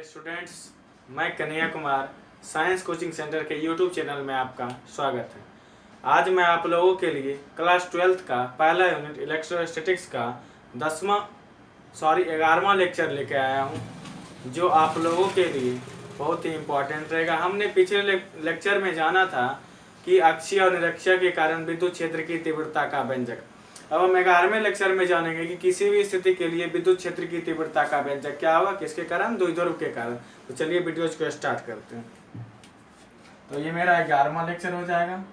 Students, मैं Kanhaiya Kumar science coaching centre के YouTube channel में आपका स्वागत है। आज मैं आप लोगों के लिए क्लास 12th का पहला यूनिट इलेक्ट्रोस्टैटिक्स का 11वां लेक्चर लेके आया हूँ, जो आप लोगों के लिए बहुत ही इम्पोर्टेंट रहेगा। हमने पिछले लेक्चर में जाना था कि अक्षीय और निरक्षीय के कारण विद्युत क्षेत्र की तीव्रता का व्यंजक। अब हम 11वें लेक्चर में जानेंगे कि किसी भी स्थिति के लिए विद्युत क्षेत्र की तीव्रता का व्यंजक क्या होगा, किसके कारण, द्विध्रुव के कारण। तो चलिए वीडियोज को स्टार्ट करते हैं। तो ये मेरा 11वां लेक्चर हो जाएगा।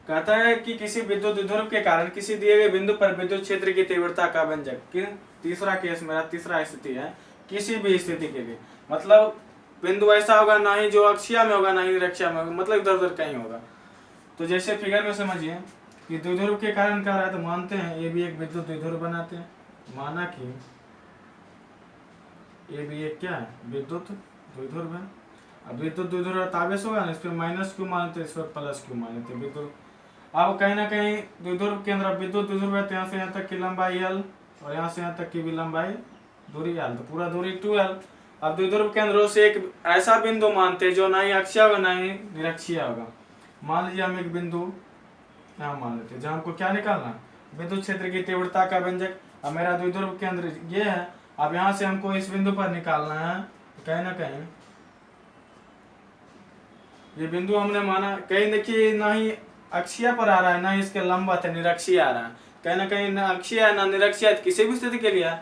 कहता है कि किसी विद्युत द्विध्रुव के कारण किसी दिए गए बिंदु पर विद्युत क्षेत्र की तीव्रता का व्यंजक। तीसरा केस मेरा तीसरा स्थिति है, किसी भी स्थिति के लिए, मतलब बिंदु ऐसा होगा ना ही जो अक्षीय में होगा ना ही निरक्षीय में होगा, मतलब इधर उधर कहीं होगा। तो जैसे फिगर में समझिए कि द्विध्रुव के कारण क्या रहा है, तो मानते हैं ये भी एक विद्युत द्विध्रुव बनाते हैं। माना कि ये भी एक क्या है, विद्युत द्विध्रुव है। अब विद्युत द्विध्रुव ताबेस होगा ना, इस पर माइनस क्यों मानते हैं, इस पर प्लस क्यों मानते हैं, विद्युत। अब कहीं ना कहीं द्विध्रुव के अंदर विद्युत द्विध्रुव है, तो यहाँ से यहाँ तक की लंबाई L और यहाँ से यहाँ तक की भी लंबाई दूरी L, तो पूरा दूरी 2L। अब द्विध्रुव केंद्रों से एक ऐसा बिंदु मानते हैं जो ना ही अक्षीय होगा ना ही निरक्षीय होगा। मान लीजिए हम एक बिंदु यहाँ मान लेते हैं, जहाँ हमको क्या निकालना, विद्युत क्षेत्र की तीव्रता का व्यंजक। अब मेरा द्विध्रुव केंद्र ये है। अब यहाँ से हमको इस बिंदु पर निकालना है, कहीं ना कहीं ये बिंदु हमने माना, कहीं देखिए ना ही अक्षीय पर आ रहा है ना ही इसके लंबवत है, निरक्षीय आ रहा है। कहीं ना कहीं ना अक्षीय है ना निरक्षीय, किसी भी स्थिति के लिए।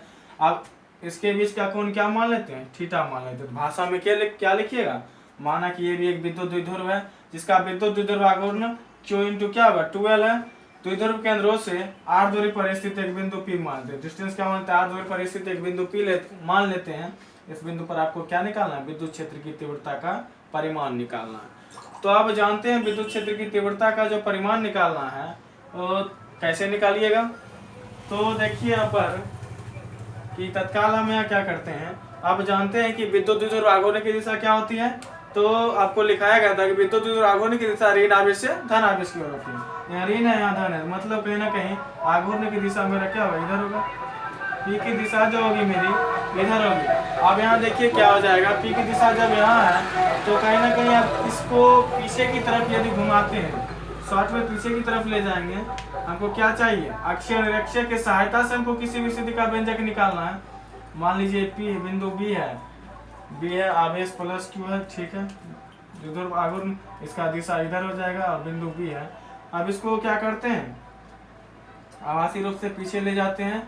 अब इसके बीच का कोण क्या मान लेते हैं, थीटा मान लेते हैं। भाषा में क्या लिखिएगा, माना कि ये भी एक विद्युत द्विध्रुव है, जिसका विद्युत द्विध्रुव आघूर्ण Q इंटू क्या होगा, 2L है। द्विध्रुव केंद्रों से r दूरी पर स्थित एक बिंदु P मानते हैं। डिस्टेंस क्या मानते हैं, r दूरी पर स्थित एक बिंदु P मान लेते हैं। इस बिंदु पर आपको क्या निकालना है, विद्युत क्षेत्र की तीव्रता का परिमाण निकालना है। तो आप जानते हैं विद्युत क्षेत्र की तीव्रता का जो परिमाण निकालना है तो कैसे निकालिएगा। तो देखिए यहाँ पर कि तत्काल हम यहाँ क्या करते हैं, आप जानते हैं कि विद्युत द्विध्रुव आघूर्ण की दिशा क्या होती है। तो आपको लिखाया गया था कि विद्युत द्विध्रुव आघूर्ण की दिशा ऋण आवेश से धन आवेश की ओर होती है। यहाँ ऋण है, यहाँ धन है, मतलब कहीं ना कहीं आघूर्ण की दिशा मेरा क्या होगा, इधर होगा। पी की दिशा जो होगी मेरी इधर होगी। अब यहाँ देखिए क्या हो जाएगा, पी की दिशा जब यहाँ है तो कहीं ना कहीं आप इसको पीछे की तरफ यदि घुमाते हैं, शॉर्ट में पीछे की तरफ ले जाएंगे। हमको क्या चाहिए, अक्षीय और निरक्षीय की सहायता से हमको किसी भी स्थिति का व्यंजक निकालना है। मान लीजिए पी बिंदु बी है, आवेश प्लस क्यू है, ठीक है। द्विध्रुव आघूर्ण, इसका दिशा इधर हो जाएगा और बिंदु बी है। अब इसको क्या करते हैं, आभासी रूप से पीछे ले जाते हैं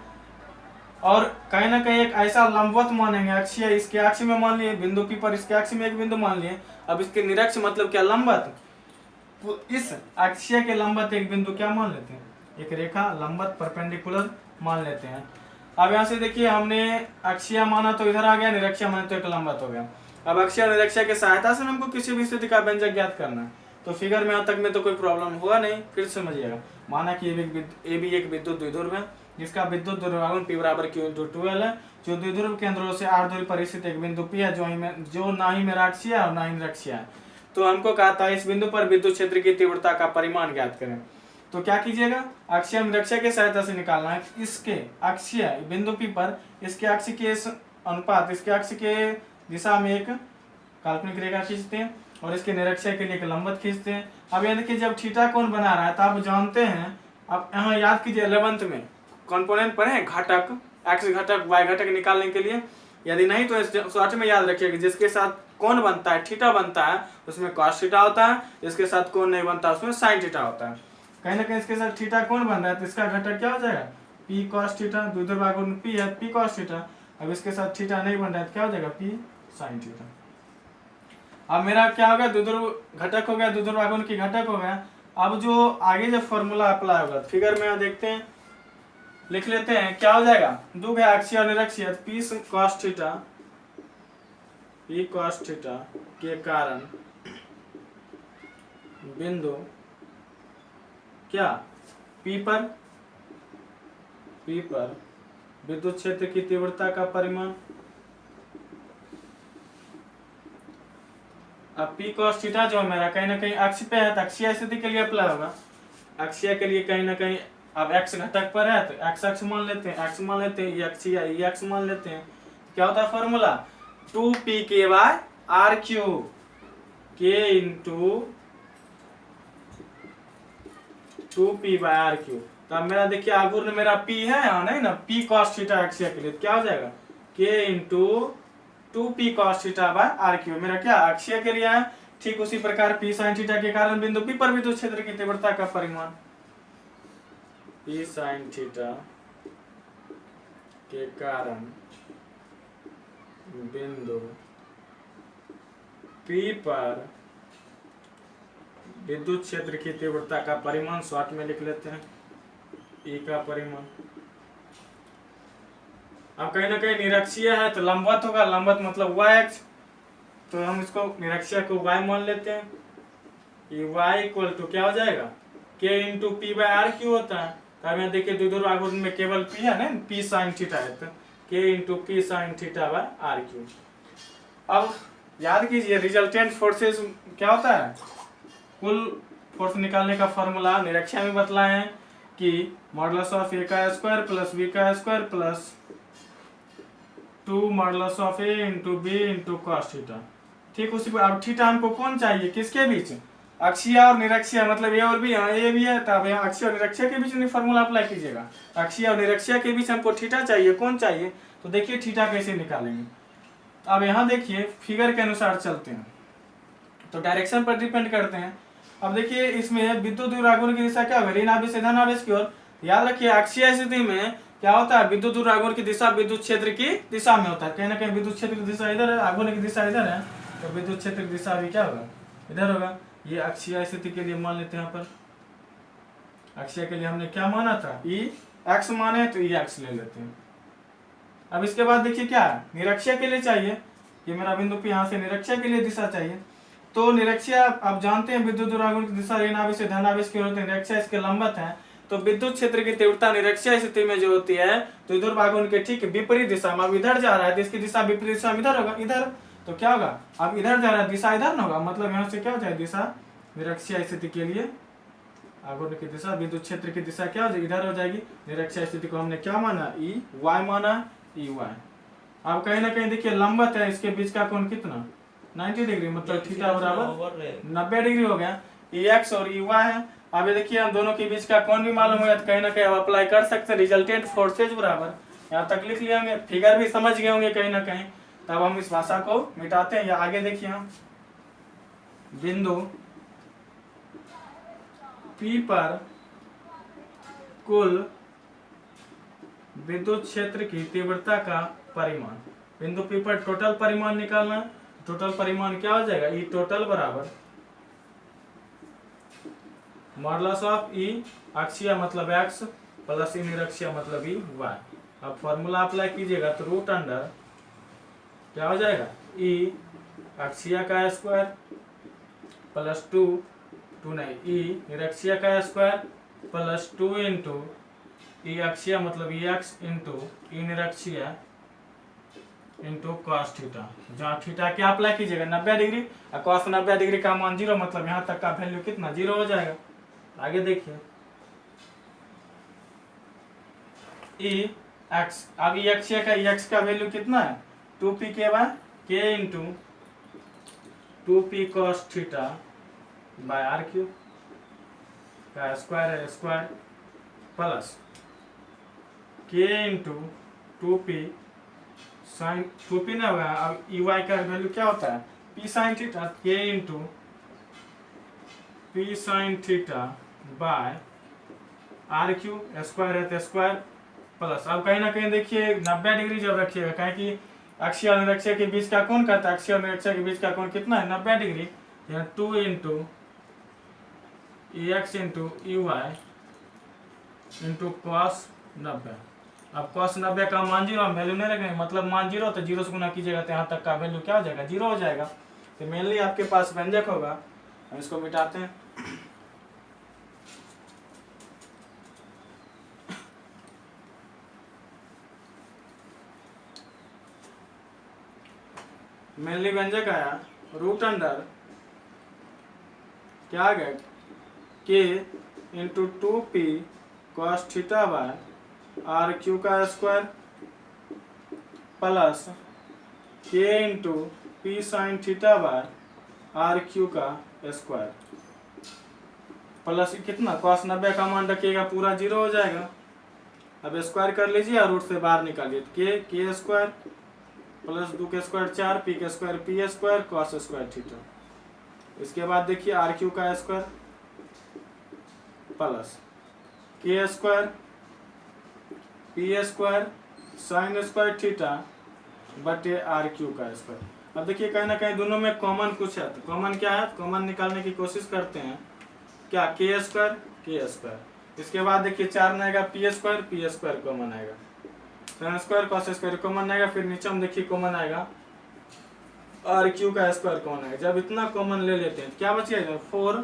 और कहीं ना कहीं एक ऐसा लंबवत मानेंगे, अक्षीय इसके अक्ष में मान लिए बिंदु पी पर, इसके अक्ष में एक बिंदु मान लिए। अब इसके निरक्ष मतलब क्या, लंबवत, इस अक्षीय के लंबवत एक बिंदु क्या मान लेते हैं, एक रेखा लंबवत परपेंडिकुलर मान लेते हैं। अब यहाँ से देखिए हमने अक्षीय माना तो इधर आ गया, निरक्षीय माना तो एक लंबवत हो गया। अब अक्षीय और निरक्षीय की सहायता से हमको किसी भी स्थिति का व्यंजक ज्ञात करना है। तो फिगर में यहाँ तक में तो कोई प्रॉब्लम होगा नहीं। फिर समझिएगा, माना कि ये भी एक विद्युत द्विध्रुव है, जिसका विद्युत द्विध्रुव P बराबर Q इंटू 2L है, जो द्विध्रुव केंद्रों से r दूरी पर स्थित एक बिंदु P है, जो ना ही मेरा अक्षीय और ना ही निरक्षीय है। तो हमको कहा था इस बिंदु पर विद्युत क्षेत्र की तीव्रता का परिमाण ज्ञात करें। तो क्या कीजिएगा, अक्षीय निरक्षीय की सहायता से निकालना है। इसके अक्षीय बिंदु P पर इसके अक्ष के अनुपात, इसके अक्ष के दिशा में एक काल्पनिक रेखा खींचते हैं और इसके निरक्षीय के लिए एक लंबवत खींचते हैं। अब ये देखिए जब थीटा कोण बना रहा है तो आप जानते हैं, अब यहाँ याद कीजिए 11th में कंपोनेंट पढ़े, घटक, एक्स घटक वाई घटक निकालने के लिए। यदि नहीं तो शॉर्ट में याद रखिएगा, जिसके साथ कोण बनता है, थीटा बनता है, उसमें कॉस थीटा होता है, जिसके साथ कोण नहीं बनता उसमें साइन थीटा होता है। कहीं ना कहीं इसके साथ थीटा कोण बन रहा है तो इसका घटक क्या हो जाएगा, पी कॉस थीटा। द्विध्रुव आघूर्ण पी है, पी कॉस थीटा। अब इसके साथ थीटा नहीं बन रहा है तो क्या हो जाएगा, पी साइन थीटा। अब मेरा क्या होगा, द्विध्रुव घटक हो गया, द्विध्रुव आघूर्ण की घटक हो गया। अब जो आगे जो फॉर्मूला अप्लाई होगा फिगर में देखते हैं, लिख लेते हैं, क्या हो जाएगा, दो है अक्षीय और निरक्षीय, पी कॉस थीटा के कारण बिंदु क्या P पर विद्युत क्षेत्र की तीव्रता का परिमाण। अब P cos थीटा जो मेरा कहीं ना कहीं अक्ष पे है तो अक्षीय स्थिति के लिए अप्लाई होगा। अक्षीय के लिए कहीं ना कहीं अब x घटक पर है तो x अक्ष मान लेते हैं, ये अक्षीय ये अक्ष मान लेते हैं। क्या होता है formula 2pk/r3 k into 2p/r3। तो अब मेरा देखिए आगुर मेरा p है यहाँ नहीं ना, p cos थीटा अक्षीय के लिए क्या हो जाएगा k इंटू 2p cos थीटा/r3 मेरा क्या अक्षीय के लिए है। ठीक उसी प्रकार p sin थीटा के कारण बिंदु p पर विद्युत क्षेत्र की तीव्रता का परिमाण p sin थीटा के कारण बिंदु p पर विद्युत क्षेत्र की तीव्रता का परिमाण शॉर्ट में लिख लेते हैं E का परिमाण। अब कहीं ना कहीं निरक्षीय है तो लंबवत होगा, लंबवत मतलब y, तो हम इसको निरक्षीय को y मान लेते हैं। ये y इक्वल टू क्या हो जाएगा k इंटू p/r3 होता है। तब यहाँ देखिए दूर आगुन में केवल p है ना, p sin थीटा है तो k इंटू p sin थीटा/r3। अब याद कीजिए रिजल्टेंट फोर्सेस क्या होता है, कुल फोर्स निकालने का फॉर्मूला निरक्षीय में बतलाए हैं कि मॉडुलस ऑफ a का स्क्वायर प्लस b का square plus 2 modulus of a into b into cos theta. ठीक उसी पर अब थीटा हमको कौन चाहिए, किसके बीच, अक्षीय और निरक्षीय, मतलब a और b, यहाँ a भी है तब यहाँ अक्षीय और निरक्षीय के बीच में फॉर्मूला अप्लाई कीजिएगा। अक्षीय और निरक्षीय के बीच हमको थीटा चाहिए, कौन चाहिए, तो देखिए थीटा कैसे निकालेंगे। अब यहाँ देखिए फिगर के अनुसार चलते हैं तो डायरेक्शन पर डिपेंड करते हैं। अब देखिए इसमें विद्युत आघूर्ण की दिशा क्या होगी, ऋण आवेश से धन आवेश की ओर। याद रखिए अक्षीय स्थिति में क्या होता है, विद्युत आघूर्ण की दिशा विद्युत क्षेत्र की दिशा में होता है। कहीं ना कहीं विद्युत क्षेत्र की दिशा इधर है, आघूर्ण की दिशा इधर है, तो विद्युत क्षेत्र की दिशा भी क्या होगा, इधर होगा। ये अक्षीय स्थिति के लिए मान लेते हैं। यहाँ पर अक्षीय के लिए हमने क्या माना था, ई एक्स माने तो ई एक्स ले लेते हैं। अब इसके बाद देखिए क्या निरक्षीय के लिए चाहिए, ये मेरा बिंदु P, यहाँ से निरक्षीय के लिए दिशा चाहिए। तो निरक्षीय आप जानते हैं विद्युत आघूर्ण की दिशा ऋण आवेश से धन आवेश की ओर होती है, निरक्षीय इसके लंबवत है। तो विद्युत क्षेत्र की तीव्रता निरक्षीय स्थिति में जो होती है तो विद्युत आघूर्ण के ठीक विपरीत दिशा में, अब इधर जा रहा है तो इसकी दिशा विपरीत दिशा में इधर होगा, इधर, तो क्या होगा, अब इधर जा रहा है दिशा इधर ना होगा, मतलब यहाँ से क्या हो जाए दिशा निरक्षीय स्थिति के लिए आघूर्ण की दिशा विद्युत क्षेत्र की दिशा क्या हो जाएगी, इधर हो जाएगी। निरक्षीय स्थिति को हमने क्या माना, ई वाई माना, ई वाई। अब कहीं ना कहीं देखिए लंबवत है, इसके बीच का कोण कितना 90 डिग्री, मतलब थीटा बराबर 90 डिग्री हो गया। ई एक्स और ई वाई है। अब ये देखिए हम दोनों के बीच का कोण भी मालूम है तो कहीं ना कहीं आप अप्लाई कर सकते हैं रिजल्टेंट फोर्सेज बराबर, यहाँ तक लिख लिए होंगे, फिगर भी समझ गए होंगे कहीं ना कहीं। तब हम इस भाषा को मिटाते हैं या आगे देखिए हम बिंदु P पर कुल विद्युत क्षेत्र की तीव्रता का परिमाण, बिंदु P पर टोटल परिमाण निकालना। टोटल परिमाण क्या हो जाएगा, ई टोटल बराबर मॉडुलस ऑफ ई अक्षीय मतलब x प्लस ई निरक्षीय मतलब ई y। अब फॉर्मूला अप्लाई कीजिएगा तो रूट अंडर क्या हो जाएगा, ई अक्षीय का स्क्वायर प्लस 2 नहीं ई निरक्षीय का स्क्वायर प्लस 2 इंटू ई अक्षीय मतलब ई एक्स इंटू ई निरक्षीय इंटू कॉस थीटा, जहाँ थीटा क्या अप्लाई कीजिएगा 90 डिग्री और कॉस 90 डिग्री का मान 0, मतलब यहाँ तक का वैल्यू कितना 0 हो जाएगा। आगे देखिए ई एक्स, अब ई अक्षीय का एक्स का वैल्यू कितना है 2p k into 2p cos theta by r cube का स्क्वायर है, square plus k into 2p sine 2p ना होगा। अब ई वाई का वैल्यू क्या होता है p sine theta, k into p sine theta by r cube, square है तो स्क्वायर प्लस। अब कहीं ना कहीं देखिए 90 डिग्री जब रखिएगा, कहें कि अक्षीय और निरक्षीय के बीच का कोण कहता है, अक्षीय और निरक्षीय के बीच का कोण कितना है 90 डिग्री, यहाँ 2 into e x into e y into cos 90। अब कॉस 90 का मान 0 हम वैल्यू नहीं रखेंगे, मतलब मान 0 तो 0 से गुना कीजिएगा तो यहाँ तक का वैल्यू क्या हो जाएगा 0 हो जाएगा। तो मेनली आपके पास व्यंजक होगा, हम इसको मिटाते हैं। मेनली व्यंजक आया रूट अंडर क्या आ गया k into 2p cos theta by r cube का square plus k into p sine theta by r cube का स्क्वायर प्लस कितना cos 90 का मान रखिएगा पूरा 0 हो जाएगा। अब स्क्वायर कर लीजिए और रूट से बाहर निकालिए के स्क्वायर प्लस 2 के स्क्वायर 4 पी के square P square cos square theta. इसके बाद देखिए आर क्यू का स्क्वायर प्लस के square P square sine square theta बटे आर क्यू का स्क्वायर। अब देखिए कहीं ना कहीं दोनों में कॉमन कुछ है, तो कॉमन क्या है, कॉमन निकालने की कोशिश करते हैं। क्या के स्क्वायर इसके बाद देखिए 4 में आएगा पी स्क्वायर कॉमन आएगा, sine square cos square common आएगा, फिर नीचे हम देखिए कॉमन आएगा आर क्यू का स्क्वायर कॉमन आएगा। जब इतना कॉमन ले लेते हैं तो क्या बचेगा 4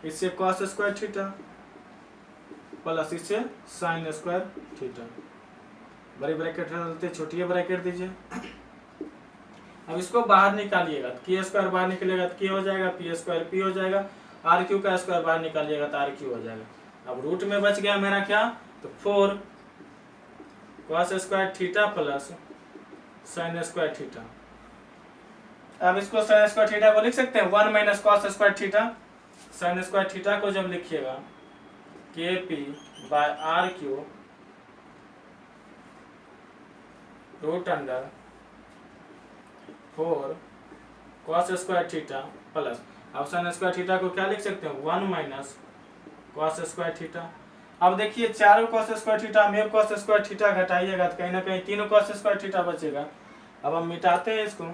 इससे कॉस स्क्वायर थीटा प्लस इससे साइन स्क्वायर थीटा। बड़ी ब्रैकेट डालते छोटी ब्रैकेट दीजिए। अब इसको बाहर निकालिएगा तो के स्क्वायर बाहर निकलेगा तो के हो जाएगा, पी स्क्वायर पी हो जाएगा, आर क्यू का स्क्वायर बाहर निकालिएगा तो आर क्यू हो जाएगा। अब रूट में बच गया मेरा क्या, तो 4 cos square theta plus sign square theta. अब इसको साइन स्क्वायर थीटा को लिख सकते हैं 1 minus cos square theta. Sine square theta को जब लिखिएगा k p by r cube root under 4 cos square theta plus, अब साइन स्क्वायर थीटा को क्या लिख सकते हैं 1 माइनस कॉस स्क्वायर थीटा। अब देखिए 4 कॉस स्क्वायर थीटा में कॉस स्क्वायर थीटा घटाइएगा तो कहीं ना कहीं 3 कॉस स्क्वायर थीटा बचेगा। अब हम मिटाते हैं इसको।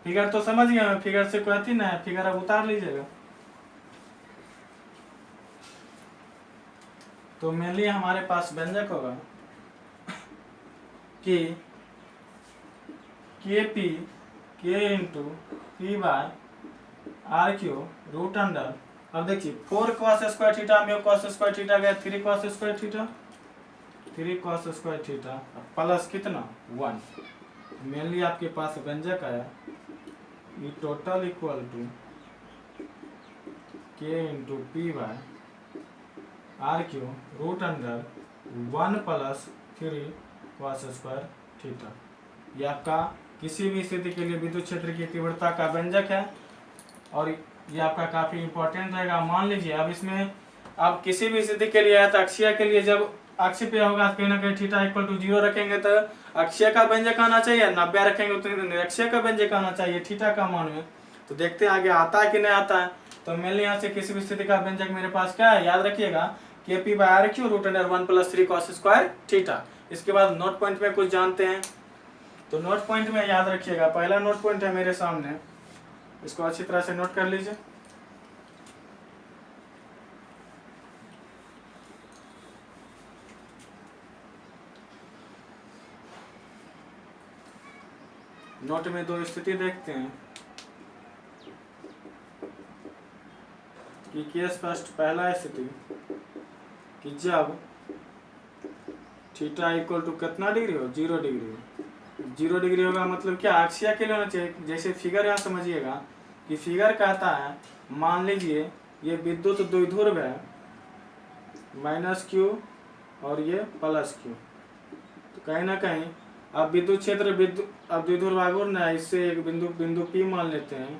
फिगर तो समझ गए, फिगर से कोई थी ना, फिगर अब उतार लीजिएगा। तो मेनली हमारे पास व्यंजक होगा कि k p k into p by r cube root under, अब देखिए 4 कॉस स्क्वायर थीटा में कॉस स्क्वायर थीटा गया 3 cos square theta, 3 cos square theta plus कितना 1। मेनली आपके पास व्यंजक आया ये total equal to k into p by r cube root under 1 plus 3 cos square theta. ये आपका किसी भी स्थिति के लिए विद्युत क्षेत्र की तीव्रता का व्यंजक है और ये आपका काफी इंपॉर्टेंट रहेगा। मान लीजिए अब इसमें आप किसी भी स्थिति के लिए तो अक्षीय के लिए जब अक्ष पे होगा कहीं ना कहीं थीटा इक्वल टू 0 रखेंगे तो अक्षीय का व्यंजक आना चाहिए, 90 रखेंगे तो निरक्षीय का व्यंजक आना चाहिए थीटा का मान में। तो देखते हैं आगे आता है कि नहीं आता है। तो मेनली यहाँ से किसी भी स्थिति का व्यंजक मेरे पास क्या है, याद रखिएगा k p by r cube root under 1 plus 3 cos square theta. इसके बाद नोट पॉइंट में कुछ जानते हैं, तो नोट पॉइंट में याद रखिएगा पहला नोट पॉइंट है मेरे सामने, इसको अच्छी तरह से नोट कर लीजिए। नोट में 2 स्थिति देखते हैं कि केस फर्स्ट पहला स्थिति कि जब थीटा इक्वल टू कितना डिग्री हो 0 डिग्री हो। 0 डिग्री होगा मतलब क्या अक्षीय के लिए होना चाहिए। जैसे फिगर यहाँ समझिएगा कि फिगर कहता है मान लीजिए ये विद्युत द्विध्रुव है माइनस क्यू और ये प्लस क्यू, तो कहीं ना कहीं अब विद्युत क्षेत्र अब द्विध्रुव आघूर्ण है, इससे एक बिंदु P मान लेते हैं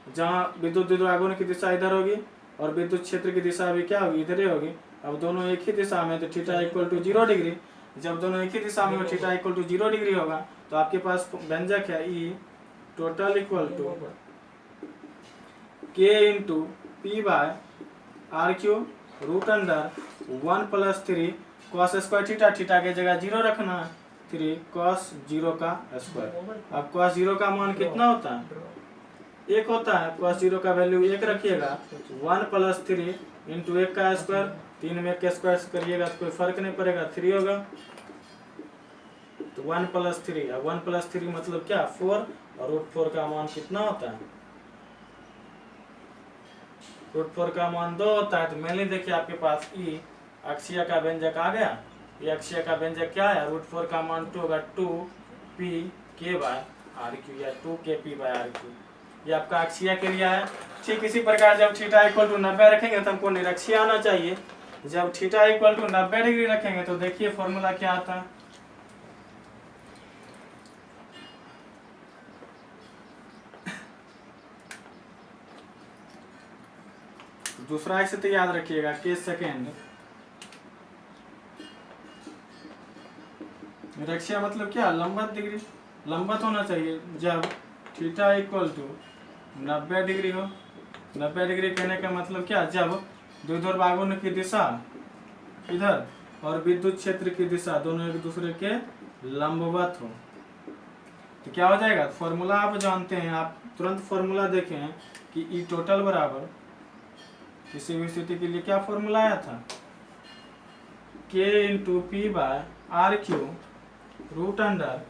जहाँ विद्युत द्विध्रुव आघूर्ण की दिशा इधर होगी और विद्युत क्षेत्र की दिशा भी क्या होगी इधर ही होगी। अब दोनों एक ही दिशा में तो थीटा इक्वल टू 0 डिग्री, जब दोनों एक ही दिशा में थीटा इक्वल टू 0 डिग्री होगा तो आपके पास व्यंजक है ई total equal to k into p by r cube root under 1 plus 3 cos square theta, theta के जगह 0 रखना है 3 कॉस 0 का स्क्वायर। अब कॉस 0 का मान कितना होता है 1 होता है, कॉस 0 का वैल्यू 1 रखिएगा 1 प्लस 3 इंटू 1 का स्क्वायर, 3 में 1 का स्क्वायर करिएगा तो कोई फर्क नहीं पड़ेगा 3 होगा। तो 1 प्लस 3, अब 1 प्लस 3 मतलब क्या 4 और रूट 4 का मान कितना होता है रूट 4 का मान 2 होता है। तो मेनली देखिए आपके पास ई अक्षीय का व्यंजक आ गया। ये अक्षीय का व्यंजक क्या है रूट 4 का मान 2 होगा 2 पी के बाय आर क्यू या 2 के पी बाय आर क्यू। ये आपका अक्षीय के लिए है। ठीक इसी प्रकार जब थीटा इक्वल टू 90 रखेंगे तो हमको निरक्षीय आना चाहिए। जब थीटा इक्वल टू 90 डिग्री रखेंगे तो देखिए फॉर्मूला क्या आता है। दूसरा स्थिति याद रखिएगा, केस सेकेंड, निरक्षीय मतलब क्या, लंबवत डिग्री, लंबवत होना चाहिए। जब थीटा इक्वल टू 90 डिग्री हो, 90 डिग्री कहने का मतलब क्या, जब द्विध्रुव आघूर्ण की दिशा इधर और विद्युत क्षेत्र की दिशा दोनों एक दूसरे के लंबवत हो, तो क्या हो जाएगा। फॉर्मूला आप जानते हैं, आप तुरंत फॉर्मूला देखें कि ई टोटल बराबर, किसी भी स्थिति के लिए क्या फॉर्मूला आया था, K into p by r cube root under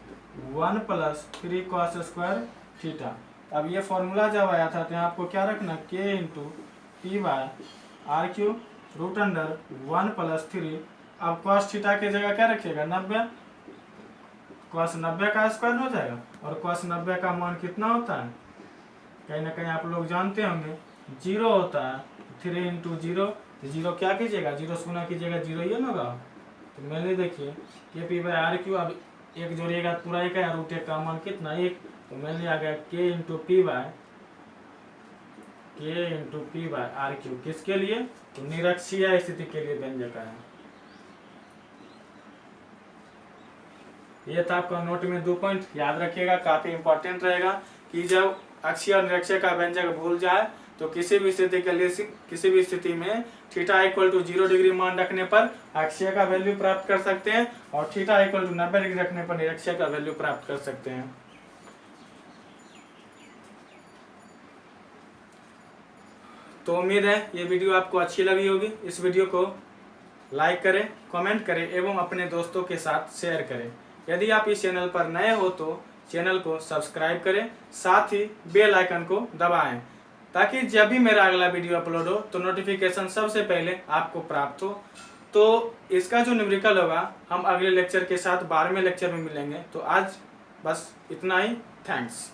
1 plus 3 cos square theta. अब ये फॉर्मूला जब आया था तो आपको क्या रखना, K into p by r cube root under 1 plus 3। अब cos थीटा की जगह क्या रखिएगा, 90, cos 90 का स्क्वायर हो जाएगा। और cos 90 का मान कितना होता है, कहीं ना कहीं आप लोग जानते होंगे, 0 होता है। 3 इंटू 0, तो 0 क्या कीजिएगा, 0 गुना कीजिएगा, 0 ही ना होगा। तो मैंने देखिए के पी बाय आर क्यू, अब एक जोड़िएगा पूरा एक है, रूट 1 का मान कितना, 1, तो मैंने आ गया k into p by r cube. किसके लिए, तो निरक्षीय स्थिति के लिए व्यंजक है। ये था आपका नोट में 2 पॉइंट, याद रखिएगा, काफी इंपॉर्टेंट रहेगा कि जब अक्षीय और निरक्षीय का व्यंजक भूल जाए तो किसी भी स्थिति के लिए, किसी भी स्थिति में थीटा इक्वल टू 0 डिग्री मान रखने पर अक्षीय का वैल्यू प्राप्त कर सकते हैं और थीटा इक्वल टू 90 डिग्री रखने पर निरक्षीय का वैल्यू प्राप्त कर सकते हैं। तो उम्मीद है ये वीडियो आपको अच्छी लगी होगी। इस वीडियो को लाइक करें, कमेंट करें एवं अपने दोस्तों के साथ शेयर करें। यदि आप इस चैनल पर नए हो तो चैनल को सब्सक्राइब करें, साथ ही बेल आइकन को दबाएं ताकि जब भी मेरा अगला वीडियो अपलोड हो तो नोटिफिकेशन सबसे पहले आपको प्राप्त हो। तो इसका जो न्यूमेरिकल होगा हम अगले लेक्चर के साथ 12वें लेक्चर में मिलेंगे। तो आज बस इतना ही, थैंक्स।